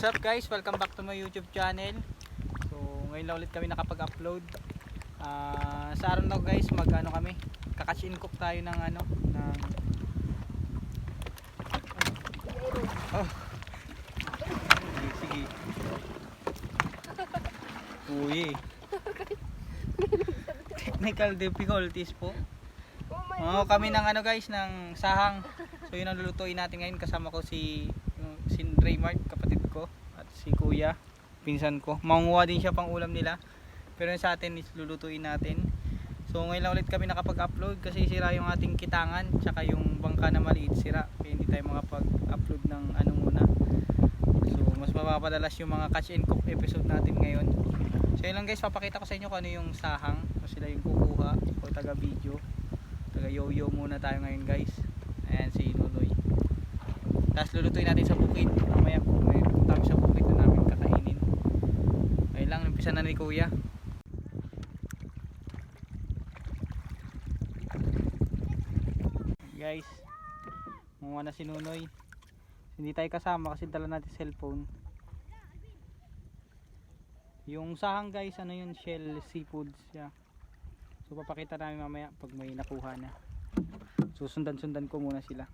What's up guys? Welcome back to my YouTube channel. So ngayon lang ulit kami nakapag-upload. Sa araw na guys, kami, kakatch and cook tayo ng oh. Sige. Uy. Technical difficulties po. Kami ng guys, ng sahang. So yun ang lulutuin natin ngayon, kasama ko si Raymart, kapatid ko, at si Kuya, pinsan ko. Mangunguha din siya pang ulam nila. Pero sa atin is lulutuin natin. So ngayon lang ulit kami nakapag-upload kasi sira yung ating kitangan, tsaka yung bangka na maliit sira. Kaya hindi tayo makapag-upload ng muna. So mas mapapadalas yung mga catch and cook episode natin ngayon. So yun lang guys, papakita ko sa inyo kung ano yung sahang. So sila yung kukuha o taga video. Taga yo-yo muna tayo ngayon guys. Ayan si Nunoy. Tapos lulutuin natin sa bukid. Mamaya po may punta kami sa bukid na namin kakainin. Ayun lang, umpisa na ni Kuya. Guys, muna na si Nunoy. Hindi tayo kasama kasi dala natin cellphone. Yung sahang guys, yun, Shell Seafoods. Yeah. So papakita namin mamaya pag may nakuha na. So sundan ko muna sila.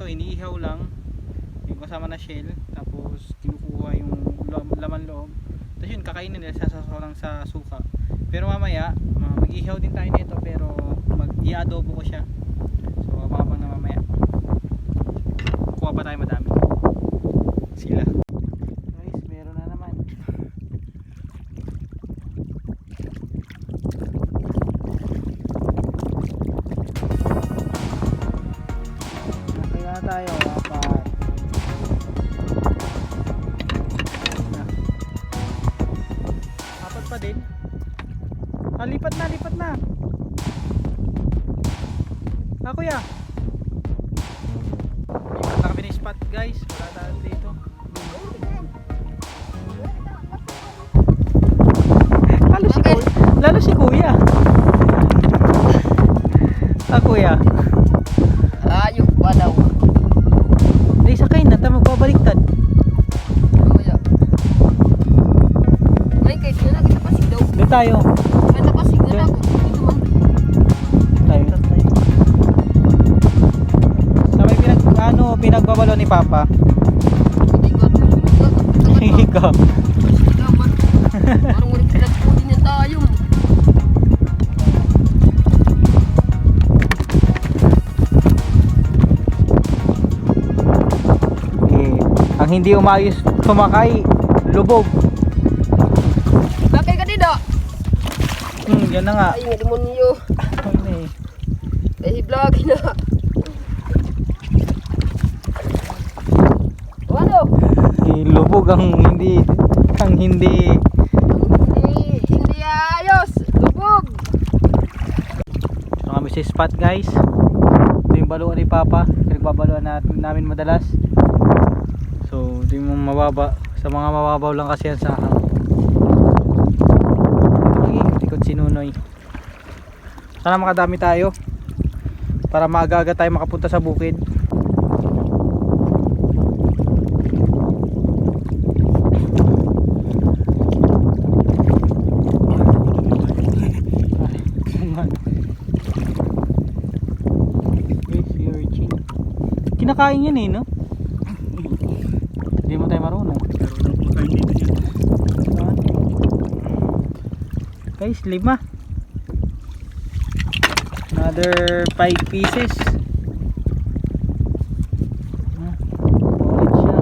Iniihaw lang yung kasama na shell, tapos kinukuha yung laman loob, tapos yun kakainin nila, sasasaw lang sa suka. Pero mamaya mag-ihaw din tayo nito, pero i-adobo ko siya. So abang na mamaya, kuha pa tayo madami sila guys. Meron na naman. Tayo apat pa din. Lipat na kuya, lipat na kami ng spot guys. Wala tayo dito. Lalo si kuya. Kuya, ayok pa daw. di sakay na tayo, magbabaliktad. Ay, kahit na kita pasig daw. Doon tayo. Kita pasig na ako. Tayo. Sa may pinagbabalo ni Papa. Hindi ko ito sumunod. Sige ka. Parang ulit pinagpuli niya tayo. Ang hindi umayos sumakay, lubog. Bakay ka dito. Yan na nga. Ay, nga demonyo. Ay, vlog na. Ano? Lubog ang hindi Hindi ayos. Lubog. So kami sa spot guys. Ito yung baluan ni Papa. Pinagbabaluan namin madalas. So hindi mo mababa, sa mga mababaw lang kasi yan sa ikot si Nunoy. Sana makadami tayo para maaga-aga tayo makapunta sa bukid. Kinakain yan no? Hindi mo tayo marunong. Guys, 5. Another 5 pieces. Ulit siya.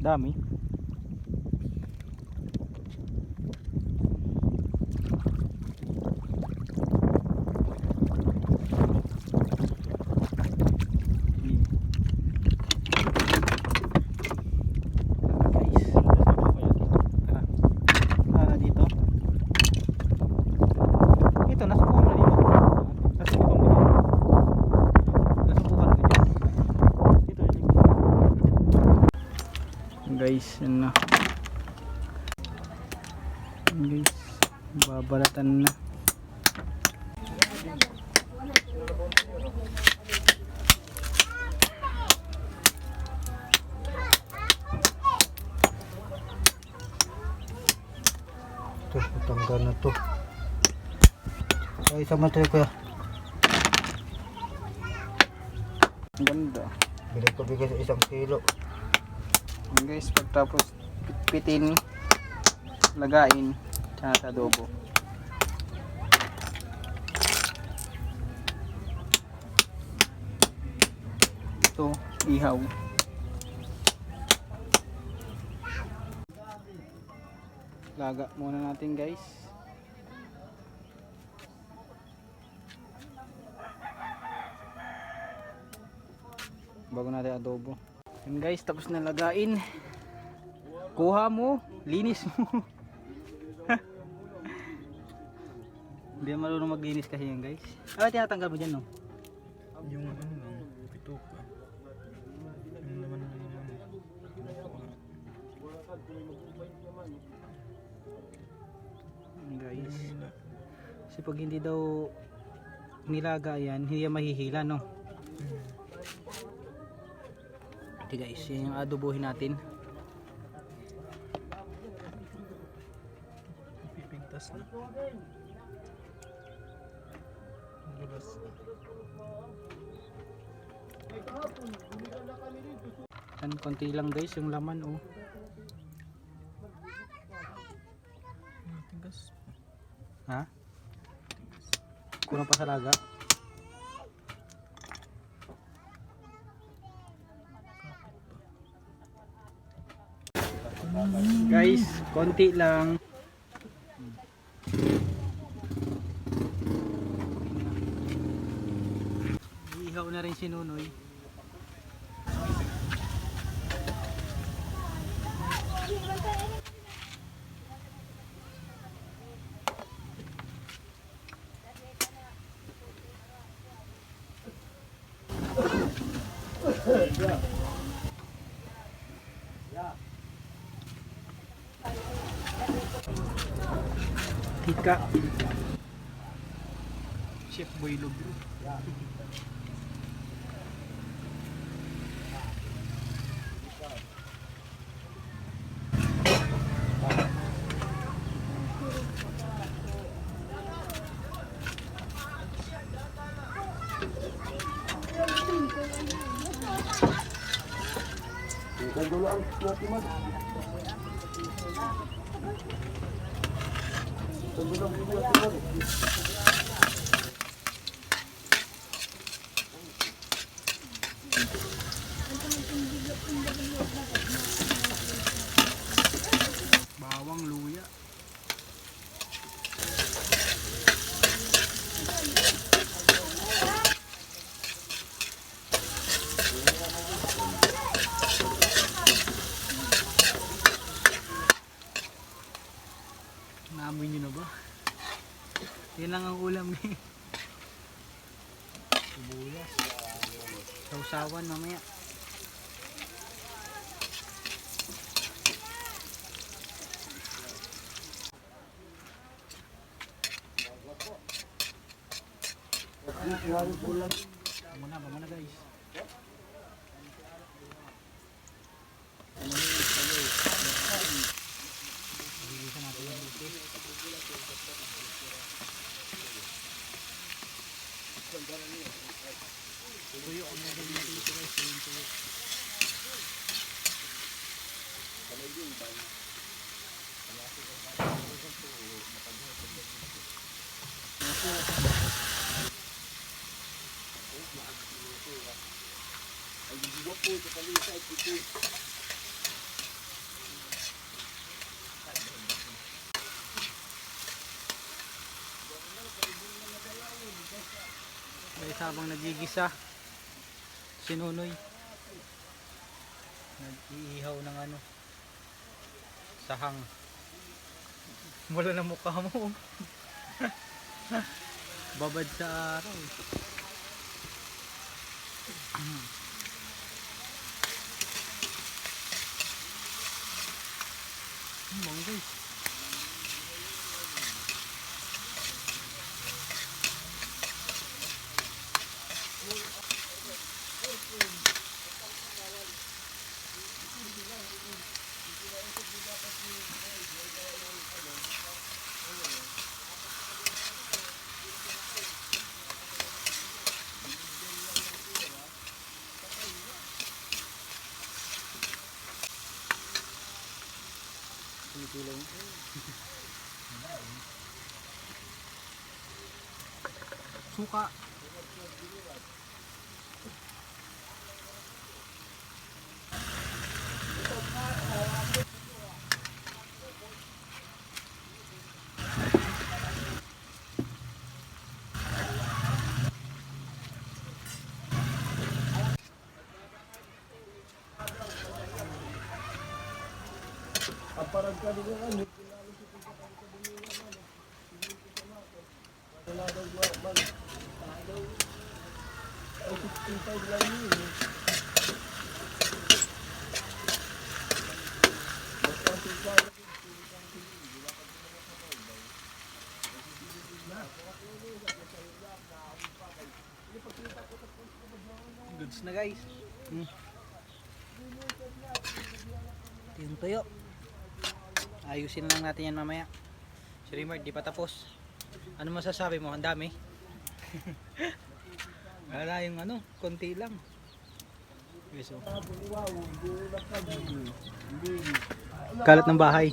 Dami. Dito. Ito, nasubukan mo na dito. Nasubukan mo dyan. Nasubukan mo dyan. Dito, guys, yun na. Guys, babalatan na. Ito, tanggal na to. Ay, isa man tayo kuya. Ang ganda. Bili ko bigas 1 kilo. Yun guys, pagtapos pitpitin, lagain, tsaka sa adobo. Ito, ihaw. Laga muna natin guys. Bago natin adobo. Yun guys, tapos na lagain. Kuha mo, linis mo. Hindi marunong maglinis kasi yan guys. Ah, tinatanggal mo dyan no? Yung ano lang, pito pa. Yung naman guys. Kasi pag hindi daw nilaga yan, hindi yan mahihila no? Okay guys, yan yung adobohin natin. pipintas na. Bulas. Yan, konti lang guys yung laman oh. Tigas. Ha? Kurang pa sa laga. Guys, konti lang. Ihaw na rin si Nunoy. Tika. Chef Boy Lubro. Bawang, luya. Naamoy nyo na ba? Yan lang ang ulam ni sibuyas. Sausawan mamaya. Muna guys. Tuyo ang mga ganyan dito guys. Tuyo. Guys, habang nagigisa, si Nunoy nag-iihaw ng ano, sahang. Wala na mukha mo. Babad sa araw. Bang guys. Kumikilaw. Suka. Goods na guys. Yung tuyo. Ayusin na lang natin yan mamaya. Si Rimard, di pa tapos. Ano masasabi mo? Ang dami. Wala yung ano, konti lang. Yes, oh. Kalat ng bahay.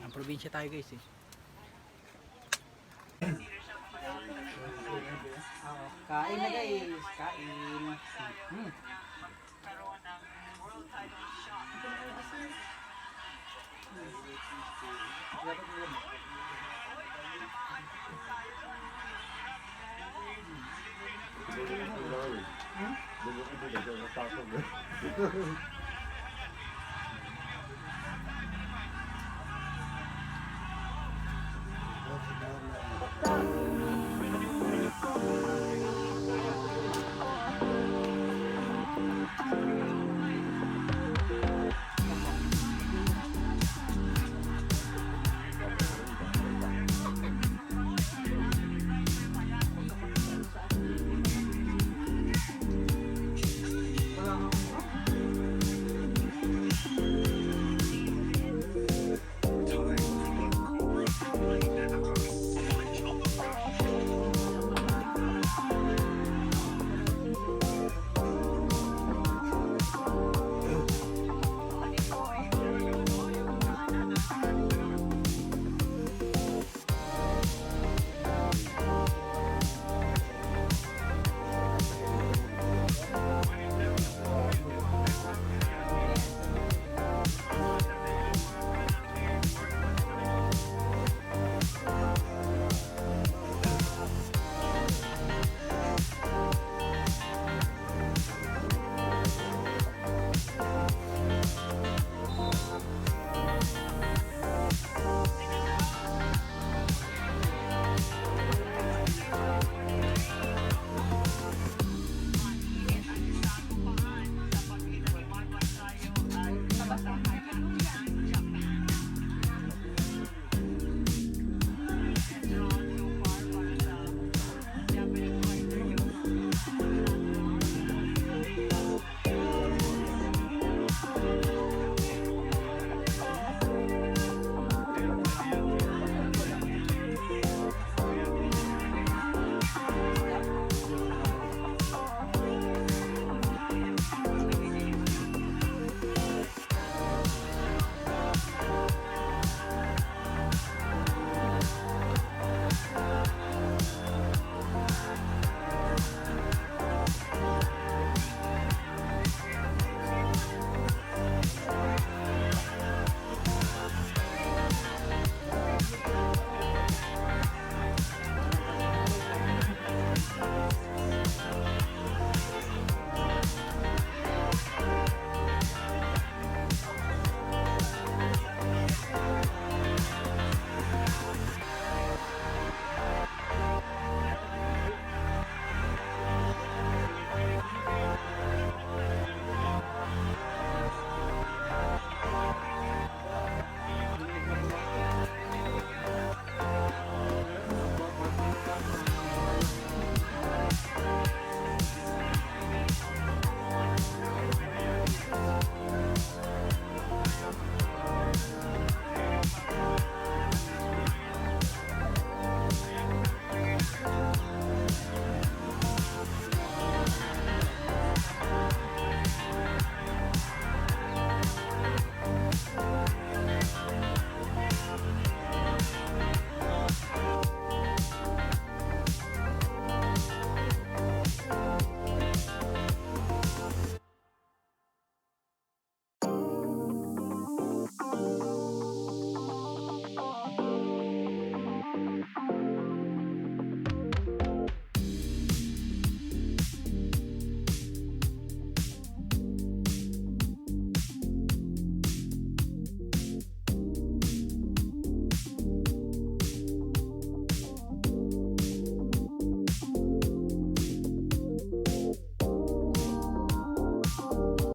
Ang probinsya tayo guys eh. Kain na guys, kain.